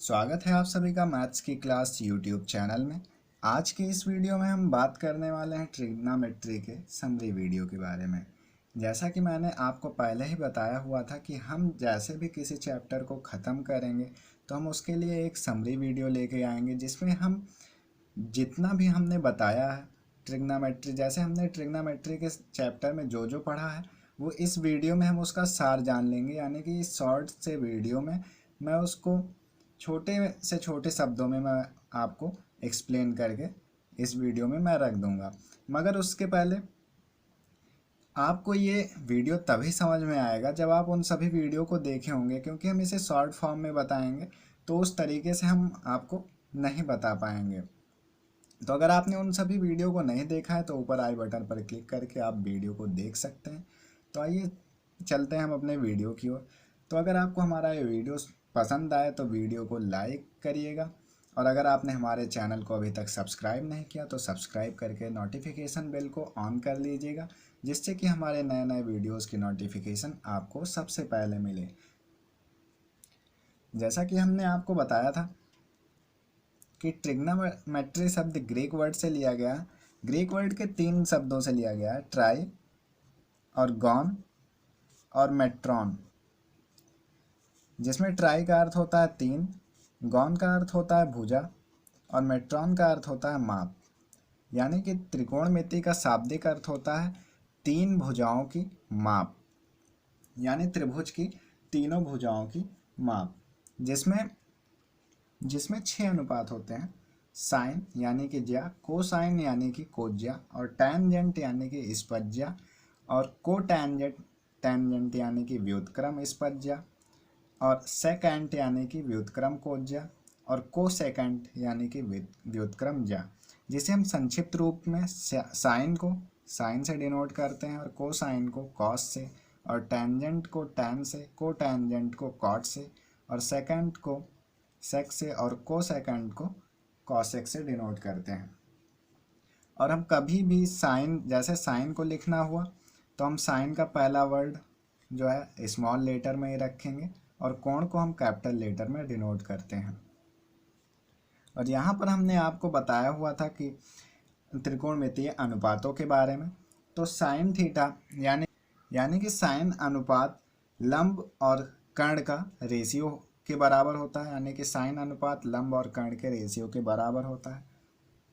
स्वागत है आप सभी का मैथ्स की क्लास यूट्यूब चैनल में। आज के इस वीडियो में हम बात करने वाले हैं ट्रिग्नोमेट्री के समरी वीडियो के बारे में। जैसा कि मैंने आपको पहले ही बताया हुआ था कि हम जैसे भी किसी चैप्टर को ख़त्म करेंगे तो हम उसके लिए एक समरी वीडियो लेके आएंगे, जिसमें हम जितना भी हमने बताया है ट्रिग्नोमेट्री, जैसे हमने ट्रिग्नोमेट्री के चैप्टर में जो जो पढ़ा है वो इस वीडियो में हम उसका सार जान लेंगे। यानी कि इस शॉर्ट से वीडियो में मैं उसको छोटे से छोटे शब्दों में मैं आपको एक्सप्लेन करके इस वीडियो में मैं रख दूंगा। मगर उसके पहले आपको ये वीडियो तभी समझ में आएगा जब आप उन सभी वीडियो को देखे होंगे, क्योंकि हम इसे शॉर्ट फॉर्म में बताएंगे तो उस तरीके से हम आपको नहीं बता पाएंगे। तो अगर आपने उन सभी वीडियो को नहीं देखा है तो ऊपर आई बटन पर क्लिक करके आप वीडियो को देख सकते हैं। तो आइए चलते हैं हम अपने वीडियो की ओर। तो अगर आपको हमारा ये वीडियो पसंद आए तो वीडियो को लाइक करिएगा, और अगर आपने हमारे चैनल को अभी तक सब्सक्राइब नहीं किया तो सब्सक्राइब करके नोटिफिकेशन बेल को ऑन कर लीजिएगा, जिससे कि हमारे नए नए वीडियोज़ की नोटिफिकेशन आपको सबसे पहले मिले। जैसा कि हमने आपको बताया था कि ट्रिग्नोमेट्री शब्द ग्रीक वर्ड से लिया गया है। ग्रीक वर्ड के 3 शब्दों से लिया गया है, ट्राई और गॉन और मेट्रॉन, जिसमें ट्राई का अर्थ होता है 3, गॉन का अर्थ होता है भुजा और मेट्रॉन का अर्थ होता है माप। यानी कि त्रिकोणमिति का शाब्दिक अर्थ होता है 3 भुजाओं की माप, यानी त्रिभुज की तीनों भुजाओं की माप, जिसमें 6 अनुपात होते हैं। साइन यानी कि ज्या, कोसाइन यानी कि कोज्या, और टैनजेंट यानी कि स्पज्या, और टैनजेंट यानी कि व्युत्क्रम स्पज्या, और सेकेंट यानी कि व्युत्क्रम कोज्या, और कोसेकेंट यानी कि व्युत्क्रम ज्या, जिसे हम संक्षिप्त रूप में साइन को साइन से डिनोट करते हैं, और कोसाइन को कॉस से, और टैनजेंट को टैन से, को टैनजेंट को कॉट से, और सेकेंट को सेक से, और कोसेकेंट को कॉसेक से डिनोट करते हैं। और हम कभी भी साइन, जैसे साइन को लिखना हुआ तो हम साइन का पहला वर्ड जो है स्मॉल लेटर में ही रखेंगे, और कोण को हम कैपिटल लेटर में डिनोट करते हैं। और यहाँ पर हमने आपको बताया हुआ था कि त्रिकोणमितीय अनुपातों के बारे में। तो साइन थीटा यानी कि साइन अनुपात लंब और कर्ण का रेशियो के बराबर होता है, यानी कि साइन अनुपात लंब और कर्ण के रेशियो के बराबर होता है।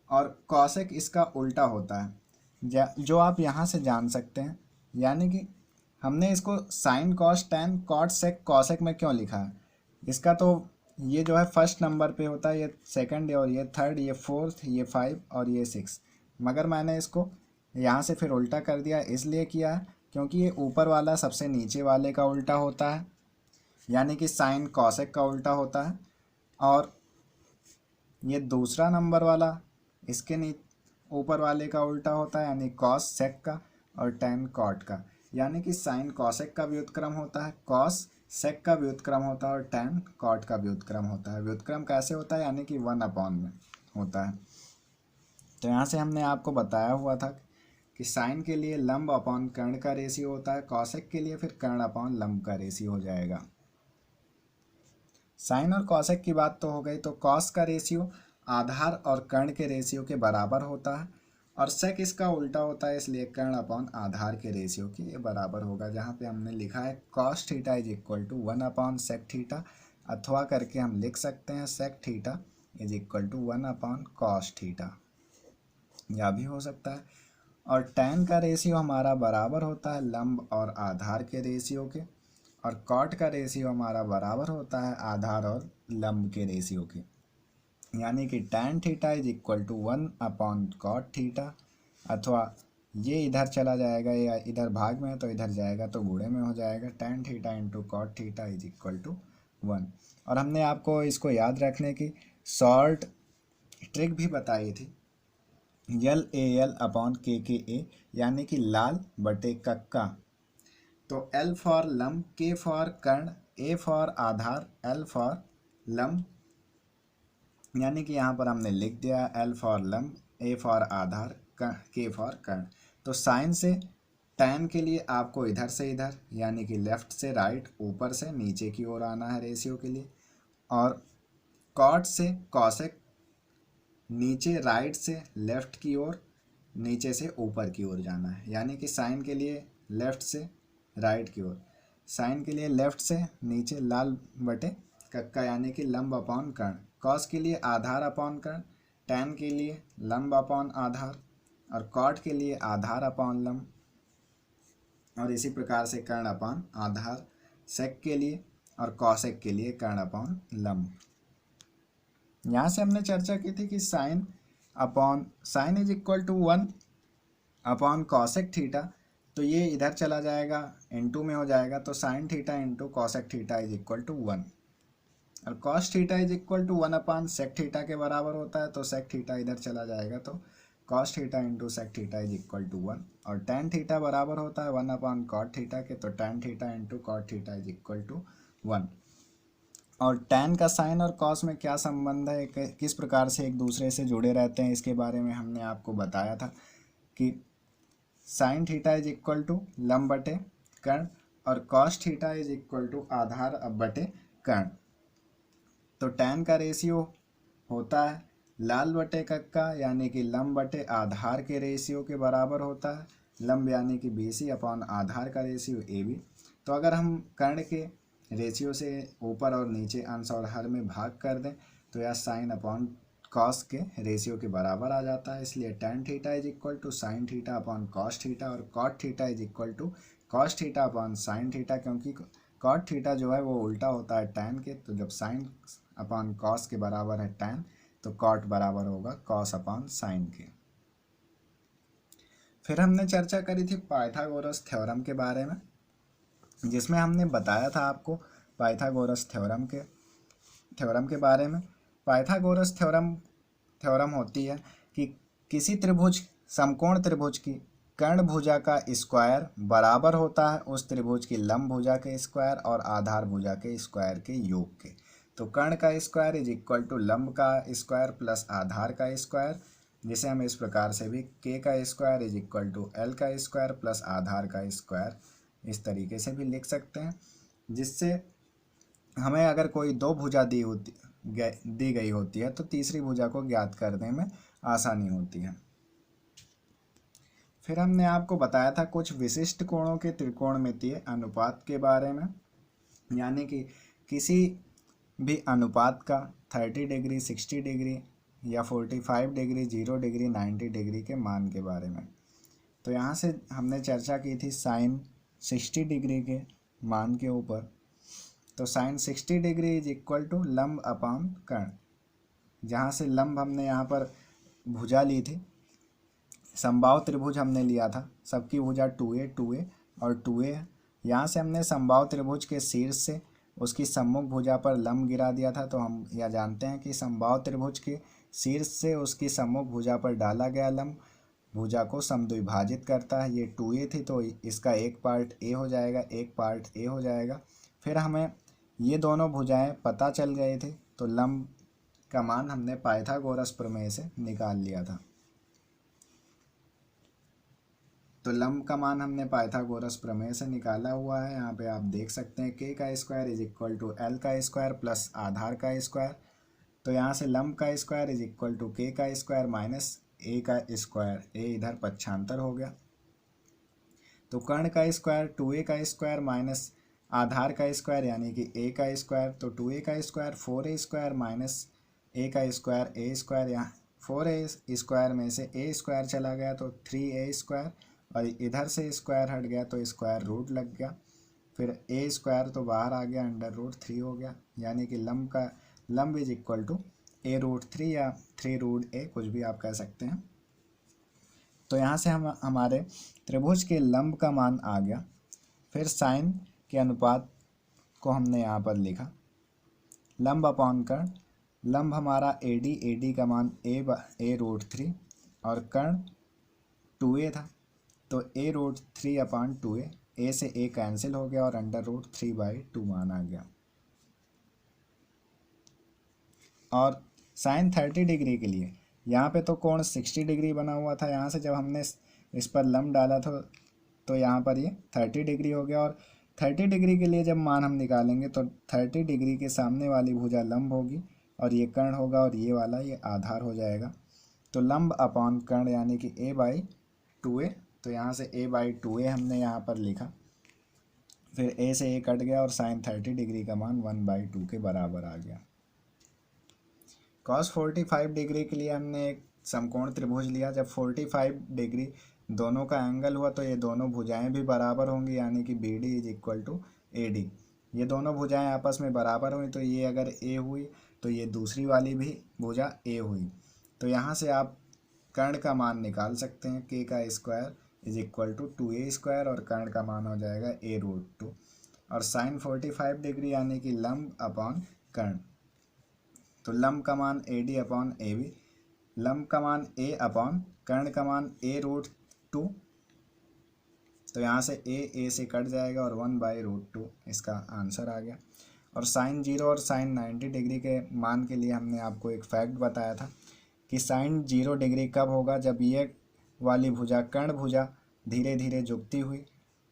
और कॉसेक इसका उल्टा होता है, जो आप यहाँ से जान सकते हैं। यानी कि हमने इसको sine cos tan cot sec cosec में क्यों लिखा है, इसका तो ये जो है फर्स्ट नंबर पे होता है, ये सेकंड, और ये थर्ड, ये फोर्थ, ये 5 और ये 6। मगर मैंने इसको यहाँ से फिर उल्टा कर दिया, इसलिए किया है क्योंकि ये ऊपर वाला सबसे नीचे वाले का उल्टा होता है, यानी कि साइन कॉसेक का उल्टा होता है, और ये दूसरा नंबर वाला इसके ऊपर वाले का उल्टा होता है, यानी कॉस सेक का, और टैन कॉट का। यानी कि साइन कॉसेक का व्युत्क्रम होता है, कॉस सेक का व्युत्क्रम होता है, और टैन कॉट का व्युत्क्रम होता है। व्युत्क्रम कैसे होता है, यानी कि 1/, में होता है। तो यहाँ से हमने आपको बताया हुआ था कि साइन के लिए लंब अपॉन कर्ण का रेशियो होता है, कॉसेक के लिए फिर कर्ण अपॉन लंब का रेशियो हो जाएगा। साइन और कॉसेक की बात तो हो गई। तो कॉस का रेशियो आधार और कर्ण के रेशियो के बराबर होता है, और सेक इसका उल्टा होता है, इसलिए कर्ण अपॉन आधार के रेशियो के ये बराबर होगा। जहाँ पे हमने लिखा है cos theta is equal to 1/सेक थीटा, अथवा करके हम लिख सकते हैं sec theta is equal to 1/कॉस थीटा, यह भी हो सकता है। और टैन का रेशियो हमारा बराबर होता है लंब और आधार के रेशियो के, और कॉट का रेशियो हमारा बराबर होता है आधार और लंब के रेशियो के, यानी कि tan theta is equal to 1/कॉट थीटा, अथवा ये इधर चला जाएगा या इधर भाग में है तो इधर जाएगा तो गुणे में हो जाएगा, tan theta into cot theta is equal to 1। और हमने आपको इसको याद रखने की शॉर्ट ट्रिक भी बताई थी, LAL/KKA, यानी कि लाल बटे कक्का। तो L फॉर लंब, K फॉर कर्ण, A फॉर आधार, L फॉर लंब, यानी कि यहाँ पर हमने लिख दिया L फॉर लंब, A फॉर आधार, K फॉर कर्ण। तो साइन से टैन के लिए आपको इधर से इधर, यानी कि लेफ्ट से राइट, ऊपर से नीचे की ओर आना है रेशियो के लिए, और कॉट से कॉसेक, नीचे राइट से लेफ्ट की ओर, नीचे से ऊपर की ओर जाना है। यानी कि साइन के लिए लेफ्ट से राइट की ओर, साइन के लिए लेफ्ट से नीचे लाल बटे कक्का यानी कि लंब अपॉन कर्ण, कॉस के लिए आधार अपॉन कर्ण, टैन के लिए लंब अपॉन आधार, और कॉट के लिए आधार अपॉन लंब, और इसी प्रकार से कर्ण अपॉन आधार, सेक के लिए और कॉसेक के लिए कर्ण अपॉन लंब। यहाँ से हमने चर्चा की थी कि sine upon sine is equal to 1 upon cosec theta, तो ये इधर चला जाएगा, इनटू में हो जाएगा, तो sine theta into cosec theta is equal to 1, और cos theta is equal to 1 upon sec theta के बराबर होता है, तो सेक थीटा इधर चला जाएगा, तो cos theta into sec theta is equal to 1, और टैन थीटा बराबर होता है 1 अपॉन कॉट थीटा के, तो tan theta into cot theta is equal to 1। और टैन का साइन और कॉस में क्या संबंध है, किस प्रकार से एक दूसरे से जुड़े रहते हैं, इसके बारे में हमने आपको बताया था कि sine theta is equal to लंब बटे कर्ण, और cos theta is equal to आधार अब बटे कर्ण। तो टैन का रेशियो होता है लाल बटे कक्का यानी कि लंब बटे आधार के रेशियो के बराबर होता है, लंब यानी कि BC अपॉन आधार का रेशियो AB। तो अगर हम कर्ण के रेशियो से ऊपर और नीचे अंश और हर में भाग कर दें तो यह साइन अपॉन कॉस के रेशियो के बराबर आ जाता है, इसलिए tan theta is equal to sine theta upon cos theta, और cot theta is equal to cos theta upon sine theta, क्योंकि कॉट थीटा जो है वो उल्टा होता है टैन के, तो जब साइन अपॉन कॉस के बराबर है टैन, तो कॉट बराबर होगा कॉस अपॉन साइन के। फिर हमने चर्चा करी थी पाइथागोरस थ्योरम के बारे में, जिसमें हमने बताया था आपको पाइथागोरस थ्योरम के बारे में। पाइथागोरस थ्योरम होती है कि किसी त्रिभुज समकोण त्रिभुज की कर्ण भुजा का स्क्वायर बराबर होता है उस त्रिभुज की लंब भुजा के स्क्वायर और आधार भुजा के स्क्वायर के योग के। तो कर्ण का स्क्वायर इज इक्वल टू लंब का स्क्वायर प्लस आधार का स्क्वायर, जिसे हम इस प्रकार से भी k का square is equal to l का स्क्वायर प्लस आधार का स्क्वायर इस तरीके से भी लिख सकते हैं, जिससे हमें अगर कोई दो भुजा दी गई होती है तो तीसरी भुजा को ज्ञात करने में आसानी होती है। फिर हमने आपको बताया था कुछ विशिष्ट कोणों के त्रिकोणमितीय अनुपात के बारे में, यानी कि किसी भी अनुपात का 30 डिग्री, 60 डिग्री या 45 डिग्री, 0 डिग्री, 90 डिग्री के मान के बारे में। तो यहाँ से हमने चर्चा की थी साइन 60 डिग्री के मान के ऊपर। तो sine 60 degree is equal to लंब अपॉन कर्ण, जहाँ से लंब हमने यहाँ पर भुजा ली थी, समबाहु त्रिभुज हमने लिया था, सबकी भुजा 2a 2a और 2a है। यहाँ से हमने समबाहु त्रिभुज के शीर्ष से उसकी सम्मुख भुजा पर लंब गिरा दिया था, तो हम यह जानते हैं कि समबाहु त्रिभुज के शीर्ष से उसकी सम्मुख भुजा पर डाला गया लंब भुजा को समद्विभाजित करता है। ये 2a थी तो इसका एक पार्ट a हो जाएगा, एक पार्ट a हो जाएगा। फिर हमें ये दोनों भुजाएं पता चल गए थे, तो लंब का मान हमने पाइथागोरस प्रमेय से निकाल लिया था। तो लंब का मान हमने पाइथागोरस प्रमेय से निकाला हुआ है। यहाँ पे आप देख सकते हैं k का square is equal to l का स्क्वायर प्लस आधार का स्क्वायर। तो यहाँ से लंब का square is equal to k का स्क्वायर माइनस a का स्क्वायर, a इधर पक्षांतर हो गया। तो कर्ण का स्क्वायर 2a का स्क्वायर माइनस आधार का स्क्वायर यानी कि a का स्क्वायर, तो 2a का square 4a square minus a का स्क्वायर a स्क्वायर, यहाँ 4a स्क्वायर में से a स्क्वायर चला गया तो 3a स्क्वायर, और इधर से स्क्वायर हट गया तो स्क्वायर रूट लग गया, फिर a स्क्वायर तो बाहर आ गया, अंडर रूट 3 हो गया, यानी कि लंब is equal to a root 3 या 3 रूट a, कुछ भी आप कह सकते हैं। तो यहाँ से हम हमारे त्रिभुज के लंब का मान आ गया। फिर साइन के अनुपात को हमने यहाँ पर लिखा लंब अपॉन कर्ण। लंब हमारा AD का मान a रूट 3 और कर्ण 2a था, तो a root 3 upon 2a, a से a कैंसिल हो गया और अंडर रूट 3/2 मान आ गया। और साइन 30 डिग्री के लिए यहाँ पे तो कोण 60 डिग्री बना हुआ था, यहाँ से जब हमने इस पर लंब डाला था तो यहाँ पर ये 30 डिग्री हो गया। और 30 डिग्री के लिए जब मान हम निकालेंगे तो 30 डिग्री के सामने वाली भुजा लंब होगी और ये कर्ण होगा और ये वाला ये आधार हो जाएगा। तो लंब अपॉन कर्ण यानी कि a/2a, तो यहाँ से a/2a हमने यहाँ पर लिखा। फिर a से a कट गया और साइन 30 डिग्री का मान 1/2 के बराबर आ गया। cos 45 डिग्री के लिए हमने एक समकोण त्रिभुज लिया। जब 45 डिग्री दोनों का एंगल हुआ तो ये दोनों भुजाएं भी बराबर होंगी, यानी कि BD = AD। ये दोनों भुजाएं आपस में बराबर हुई तो ये अगर A हुई तो ये दूसरी वाली भी भुजा A हुई। तो यहाँ से आप कर्ण का मान निकाल सकते हैं, k का स्क्वायर = 2a² और कर्ण का मान हो जाएगा a√2। और साइन 45 डिग्री यानी कि लंब अपॉन कर्ण, तो लंब का मान AD/AB, लंब का मान a अपॉन कर्ण का मान a√2। तो यहाँ से a से कट जाएगा और 1/√2 इसका आंसर आ गया। और साइन 0 और साइन 90 डिग्री के मान के लिए हमने आपको एक फैक्ट बताया था कि साइन 0 डिग्री कब होगा, जब ये वाली भुजा कर्ण भुजा धीरे धीरे झुकती हुई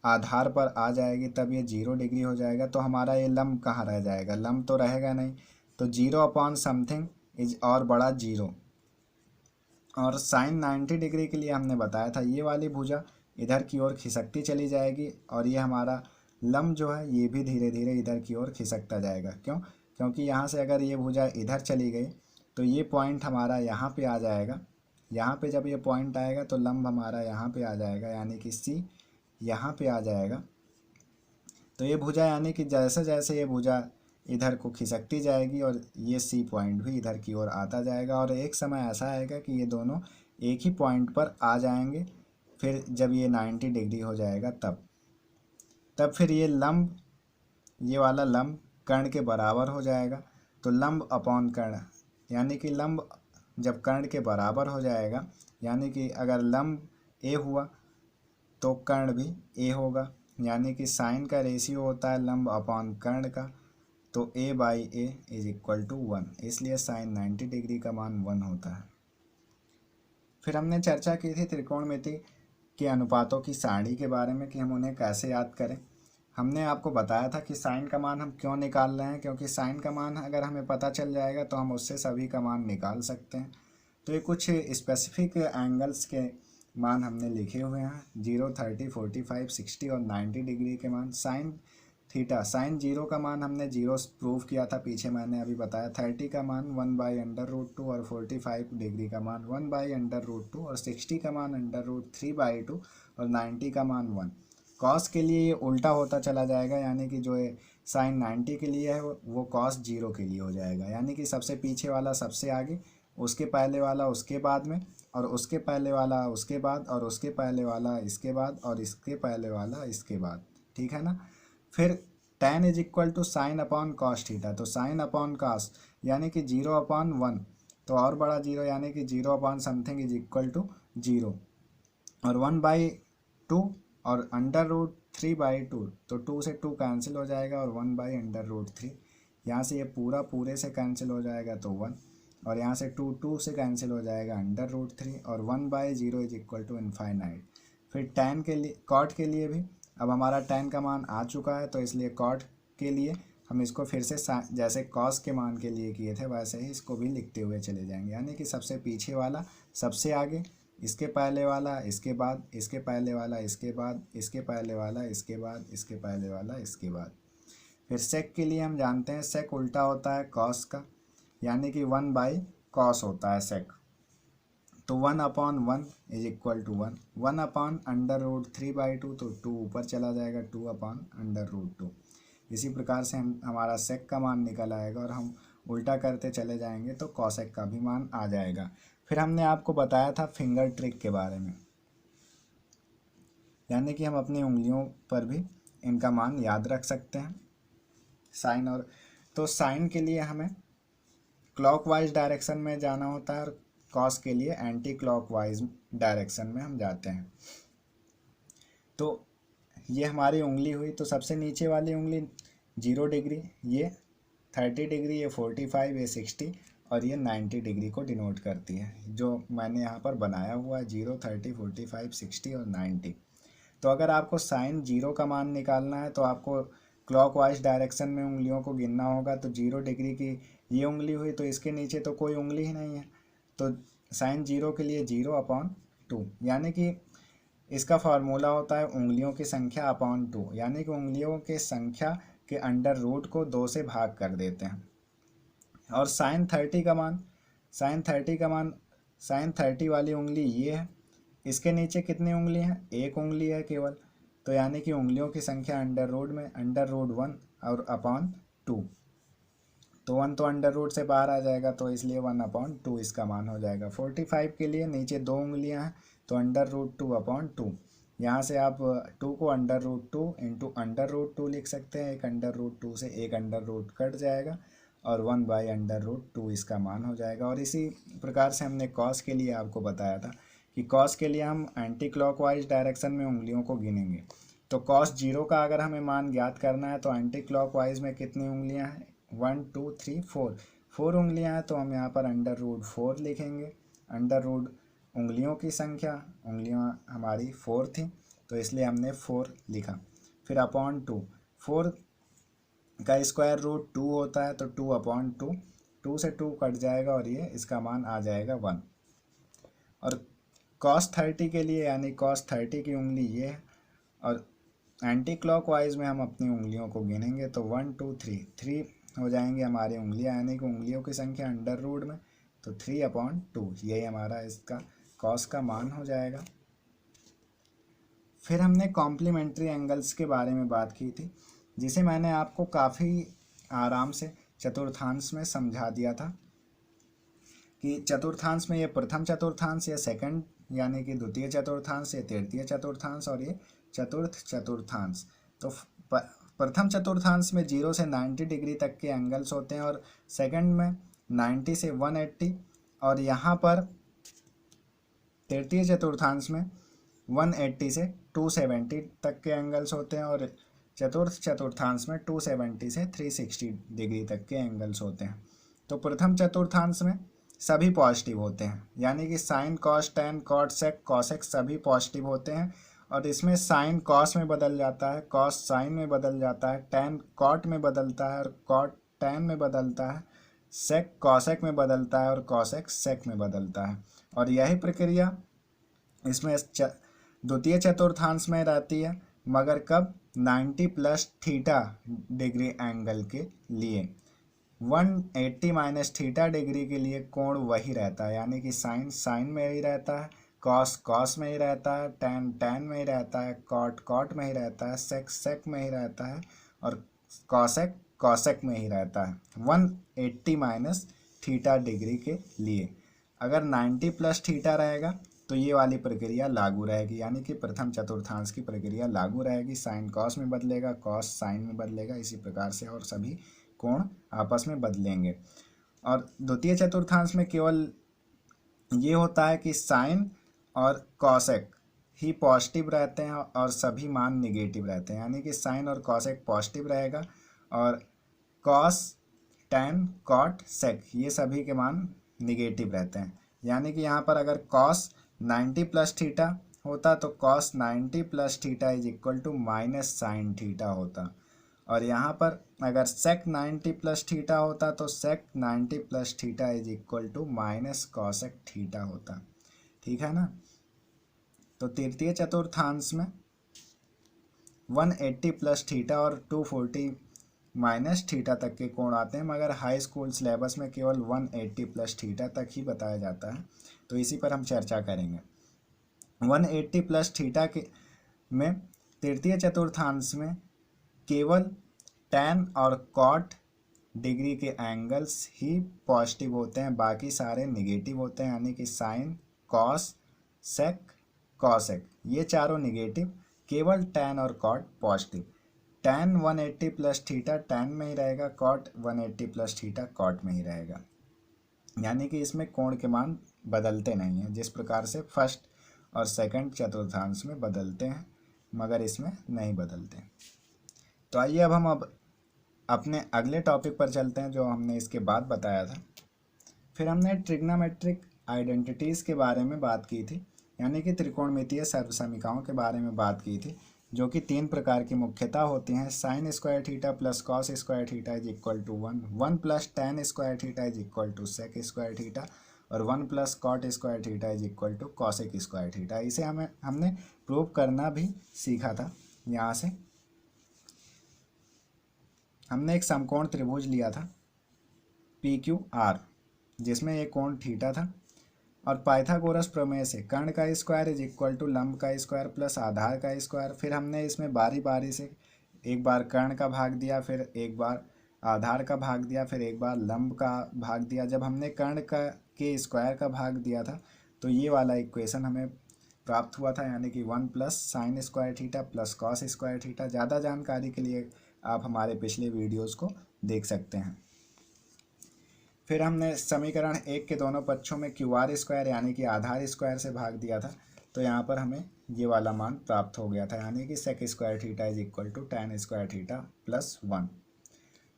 आधार पर आ जाएगी, तब ये 0 डिग्री हो जाएगा। तो हमारा ये लंब कहाँ रह जाएगा, लंब तो रहेगा नहीं। तो 0/समथिंग इज और बड़ा 0। और साइन 90 डिग्री के लिए हमने बताया था ये वाली भुजा इधर की ओर खिसकती चली जाएगी और ये हमारा लंब जो है ये भी धीरे धीरे इधर की ओर खिसकता जाएगा। क्यों? क्योंकि यहाँ से अगर ये भुजा इधर चली गई तो ये पॉइंट हमारा यहाँ पे आ जाएगा। यहाँ पे जब ये पॉइंट आएगा तो लंब हमारा यहाँ पे आ जाएगा, यानी कि C यहाँ पे आ जाएगा। तो ये भुजा यानी कि जैसे जैसे ये भुजा इधर को खिसकती जाएगी और ये C पॉइंट भी इधर की ओर आता जाएगा और एक समय ऐसा आएगा कि ये दोनों एक ही पॉइंट पर आ जाएंगे। फिर जब ये 90 डिग्री हो जाएगा तब फिर ये लंब, ये वाला लंब कर्ण के बराबर हो जाएगा। तो लंब अपॉन कर्ण यानी कि लंब जब कर्ण के बराबर हो जाएगा, यानी कि अगर लंब a हुआ तो कर्ण भी a होगा, यानी कि साइन का रेशियो होता है लंब अपॉन कर्ण का, तो a/a = 1, इसलिए साइन 90 डिग्री का मान 1 होता है। फिर हमने चर्चा की थी त्रिकोणमिति के अनुपातों की सारणी के बारे में कि हम उन्हें कैसे याद करें। हमने आपको बताया था कि साइन का मान हम क्यों निकाल रहे हैं, क्योंकि साइन का मान अगर हमें पता चल जाएगा तो हम उससे सभी का मान निकाल सकते हैं। तो ये कुछ स्पेसिफिक एंगल्स के मान हमने लिखे हुए हैं, 0, 30, 45, 60 और 90 डिग्री के मान। साइन थीटा, साइन 0 का मान हमने 0 प्रूव किया था पीछे, मैंने अभी बताया। 30 का मान 1/√2 और 45 डिग्री का मान 1/√2 और 60 का मान √3/2 और 90 का मान 1। कॉस के लिए ये उल्टा होता चला जाएगा, यानी कि जो है साइन 90 के लिए है वो कॉस 0 के लिए हो जाएगा, यानी कि सबसे पीछे वाला सबसे आगे, उसके पहले वाला उसके बाद में, और उसके पहले वाला उसके बाद, और उसके पहले वाला इसके बाद, और इसके पहले वाला इसके बाद। ठीक है ना। फिर tan = sign upon cos theta, तो साइन अपॉन कॉस यानी कि 0/1, तो और बड़ा 0 यानी कि 0/समथिंग = 0 और 1/2 और √3/2, तो 2 से 2 कैंसिल हो जाएगा और 1/√3, यहाँ से ये पूरा पूरे से कैंसिल हो जाएगा तो 1, और यहाँ से 2 से कैंसिल हो जाएगा √3 और 1/0 = इनफाइनाइट। फिर tan के लिए, कॉट के लिए भी अब हमारा tan का मान आ चुका है, तो इसलिए कॉट के लिए हम इसको फिर से जैसे कॉस के मान के लिए किए थे वैसे ही इसको भी लिखते हुए चले जाएंगे, यानी कि सबसे पीछे वाला सबसे आगे, इसके पहले वाला इसके बाद, इसके पहले वाला इसके बाद, इसके पहले वाला इसके बाद, इसके पहले वाला इसके बाद। फिर सेक के लिए हम जानते हैं सेक उल्टा होता है कॉस का, यानी कि 1/cos होता है सेक। तो 1/1 = 1, 1/√3/2, तो 2 ऊपर चला जाएगा, 2/√2। इसी प्रकार से हमारा सेक का मान निकल आएगा और हम उल्टा करते चले जाएंगे तो कॉसेक का भी मान आ जाएगा। फिर हमने आपको बताया था फिंगर ट्रिक के बारे में, यानी कि हम अपनी उंगलियों पर भी इनका मान याद रख सकते हैं साइन। और तो साइन के लिए हमें क्लॉकवाइज डायरेक्शन में जाना होता है और कॉस के लिए एंटी क्लॉकवाइज डायरेक्शन में हम जाते हैं। तो ये हमारी उंगली हुई, तो सबसे नीचे वाली उंगली 0 डिग्री, ये 30 डिग्री, ये 45, ये 60 और ये 90 डिग्री को डिनोट करती है, जो मैंने यहाँ पर बनाया हुआ है 0, 30, 45, 60 और 90। तो अगर आपको साइन 0 का मान निकालना है तो आपको क्लॉकवाइज डायरेक्शन में उंगलियों को गिनना होगा। तो 0 डिग्री की ये उंगली हुई तो इसके नीचे तो कोई उंगली ही नहीं है, तो साइन 0 के लिए 0/2, यानी कि इसका फार्मूला होता है उंगलियों की संख्या अपॉन 2, यानी कि उंगलियों के संख्या के अंडर रूट को 2 से भाग कर देते हैं। और साइन 30 का मान, साइन 30 वाली उंगली ये है, इसके नीचे कितनी उंगली हैं, एक उंगली है केवल, तो यानी कि उंगलियों की संख्या अंडर रूट 1 और अपॉन 2, तो 1 तो अंडर रूट से बाहर आ जाएगा, तो इसलिए 1/2 इसका मान हो जाएगा। 45 के लिए नीचे 2 उंगलियां हैं, तो अंडर रूट 2/2, यहाँ से आप 2 को under root 2 into under root 2 लिख सकते हैं। एक अंडर रूट 2 से एक अंडर रूट कट जाएगा और 1/√2 इसका मान हो जाएगा। और इसी प्रकार से हमने कॉस के लिए आपको बताया था कि कॉस के लिए हम एंटी क्लॉकवाइज डायरेक्शन में उंगलियों को गिनेंगे। तो कॉस 0 का अगर हमें मान ज्ञात करना है तो एंटी क्लॉकवाइज में कितनी उंगलियां हैं, 1 2 3 4 उंगलियां हैं, तो हम यहाँ पर अंडर रूट 4 लिखेंगे। अंडर रूट उंगलियों की संख्या, उंगलियां हमारी 4 थी, तो इसलिए हमने 4 लिखा। फिर अपॉन 2, 4 का स्क्वायर रूट 2 होता है, तो 2/2, 2 से 2 कट जाएगा और ये इसका मान आ जाएगा 1। और cos 30 के लिए, यानी cos 30 की उंगली ये है, और एंटी क्लॉकवाइज में हम अपनी उंगलियों को गिनेंगे, तो 1 2 3 हो जाएंगे हमारी उंगलियां, यानी कि उंगलियों की संख्या अंडर रूट में, तो 3/2 यही हमारा इसका cos का मान हो जाएगा। फिर हमने कॉम्प्लीमेंट्री एंगल्स के बारे में बात की थी, जिसे मैंने आपको काफ़ी आराम से चतुर्थांश में समझा दिया था कि चतुर्थांश में ये प्रथम चतुर्थांश, या सेकंड यानी कि द्वितीय चतुर्थांश, ये तृतीय चतुर्थांश और ये चतुर्थ चतुर्थांश। तो प्रथम चतुर्थांश में 0 से 90 डिग्री तक के एंगल्स होते हैं, और सेकंड में 90 से 180, और यहाँ पर तृतीय चतुर्थांश में 180 से 270 तक के एंगल्स होते हैं, और चतुर्थ चतुर्थांश में 270 से 360 डिग्री तक के एंगल्स होते हैं। तो प्रथम चतुर्थांश में सभी पॉजिटिव होते हैं, यानी कि sine cos tan cot sec cosec सभी पॉजिटिव होते हैं, और इसमें साइन कॉस में बदल जाता है, कॉस साइन में बदल जाता है, टैन कॉट में बदलता है और कॉट टैन में बदलता है, सेक कॉसेक में बदलता है और कॉसेक सेक में बदलता है। और यही प्रक्रिया इसमें द्वितीय चतुर्थांश में रहती है, मगर कब, 90 प्लस थीटा डिग्री एंगल के लिए। 180 माइनस थीटा डिग्री के लिए कोण वही रहता है, यानी कि साइन साइन में ही रहता है, कॉस कॉस में ही रहता है, टैन टैन में ही रहता है, कॉट कॉट में ही रहता है, सेक सेक में ही रहता है, और कॉसेक कॉसेक में ही रहता है 180 माइनस थीटा डिग्री के लिए। अगर 90 प्लस थीटा रहेगा तो ये वाली प्रक्रिया लागू रहेगी, यानी कि प्रथम चतुर्थांश की प्रक्रिया लागू रहेगी, साइन कॉस में बदलेगा, कॉस साइन में बदलेगा, इसी प्रकार से और सभी कोण आपस में बदलेंगे। और द्वितीय चतुर्थांश में केवल ये होता है कि साइन और कॉसेक ही पॉजिटिव रहते हैं और सभी मान निगेटिव रहते हैं, यानी कि साइन और कॉसेक पॉजिटिव रहेगा और कॉस टैन कॉट सेक ये सभी के मान निगेटिव रहते हैं। यानी कि यहाँ पर अगर कॉस 90 प्लस थीटा होता तो cos 90 plus theta is equal to minus sine theta होता, और यहाँ पर अगर सेक 90 प्लस थीटा होता तो sec 90 plus theta is equal to minus cosec theta होता। ठीक है ना। तो तृतीय चतुर्थांश में 180 प्लस थीटा और 240 माइनस थीटा तक के कोण आते हैं, मगर हाई स्कूल सिलेबस में केवल 180 प्लस थीटा तक ही बताया जाता है, तो इसी पर हम चर्चा करेंगे। 180 प्लस थीटा के में तृतीय चतुर्थांश में केवल टैन और कॉट डिग्री के एंगल्स ही पॉजिटिव होते हैं, बाकी सारे निगेटिव होते हैं, यानी कि साइन कॉस सेक कॉसेक ये चारों निगेटिव, केवल टैन और cot positive. Tan 180 plus theta tan में ही रहेगा, कॉट 180 प्लस थीटा कॉट में ही रहेगा, यानी कि इसमें कोण के मान बदलते नहीं हैं, जिस प्रकार से फर्स्ट और सेकंड चतुर्थांश में बदलते हैं, मगर इसमें नहीं बदलते। तो आइए अब हम अपने अगले टॉपिक पर चलते हैं जो हमने इसके बाद बताया था। फिर हमने ट्रिग्नोमेट्रिक आइडेंटिटीज़ के बारे में बात की थी, यानी कि त्रिकोणमितीय सर्वसमीकरणों के बारे में बात की थी, जो कि 3 प्रकार की मुख्यतः होती हैं। Sine square theta plus cos square theta is equal to 1, 1 plus tan square theta is equal to sec square theta, और 1 plus cot square theta is equal to cosec square theta. इसे हमने प्रूव करना भी सीखा था। यहाँ से हमने एक समकोण त्रिभुज लिया था पी क्यू आर, जिसमें एक कोण थीटा था, और पाइथागोरस प्रमेय से कर्ण का स्क्वायर इज इक्वल टू लंब का स्क्वायर प्लस आधार का स्क्वायर। फिर हमने इसमें बारी बारी से एक बार कर्ण का भाग दिया, फिर एक बार आधार का भाग दिया, फिर एक बार लंब का भाग दिया। जब हमने कर्ण का के स्क्वायर का भाग दिया था तो ये वाला इक्वेशन हमें प्राप्त हुआ था, यानी कि 1 plus sign square theta plus cos square theta. ज़्यादा जानकारी के लिए आप हमारे पिछले वीडियोज़ को देख सकते हैं। फिर हमने समीकरण 1 के दोनों पक्षों में क्यू आर स्क्वायर यानी कि आधार स्क्वायर से भाग दिया था, तो यहाँ पर हमें ये वाला मान प्राप्त हो गया था, यानी कि sec square theta is equal to tan square theta plus 1।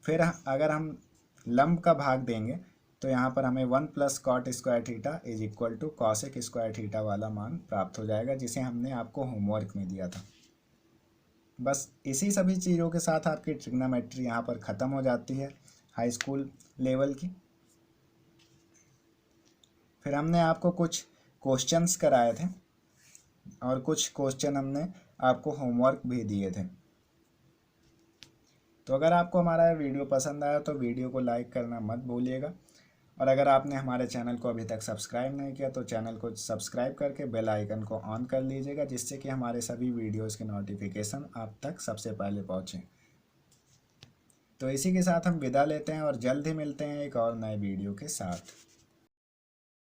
फिर अगर हम लंब का भाग देंगे तो यहाँ पर हमें 1 plus cot square theta is equal to cosec square theta वाला मान प्राप्त हो जाएगा, जिसे हमने आपको होमवर्क में दिया था। बस इसी सभी चीज़ों के साथ आपकी ट्रिग्नोमेट्री यहाँ पर ख़त्म हो जाती है हाई स्कूल लेवल की। फिर हमने आपको कुछ क्वेश्चंस कराए थे और कुछ क्वेश्चन हमने आपको होमवर्क भी दिए थे। तो अगर आपको हमारा वीडियो पसंद आया तो वीडियो को लाइक करना मत भूलिएगा, और अगर आपने हमारे चैनल को अभी तक सब्सक्राइब नहीं किया तो चैनल को सब्सक्राइब करके बेल आइकन को ऑन कर लीजिएगा, जिससे कि हमारे सभी वीडियोज़ के नोटिफिकेशन आप तक सबसे पहले पहुँचें। तो इसी के साथ हम विदा लेते हैं और जल्द ही मिलते हैं एक और नए वीडियो के साथ।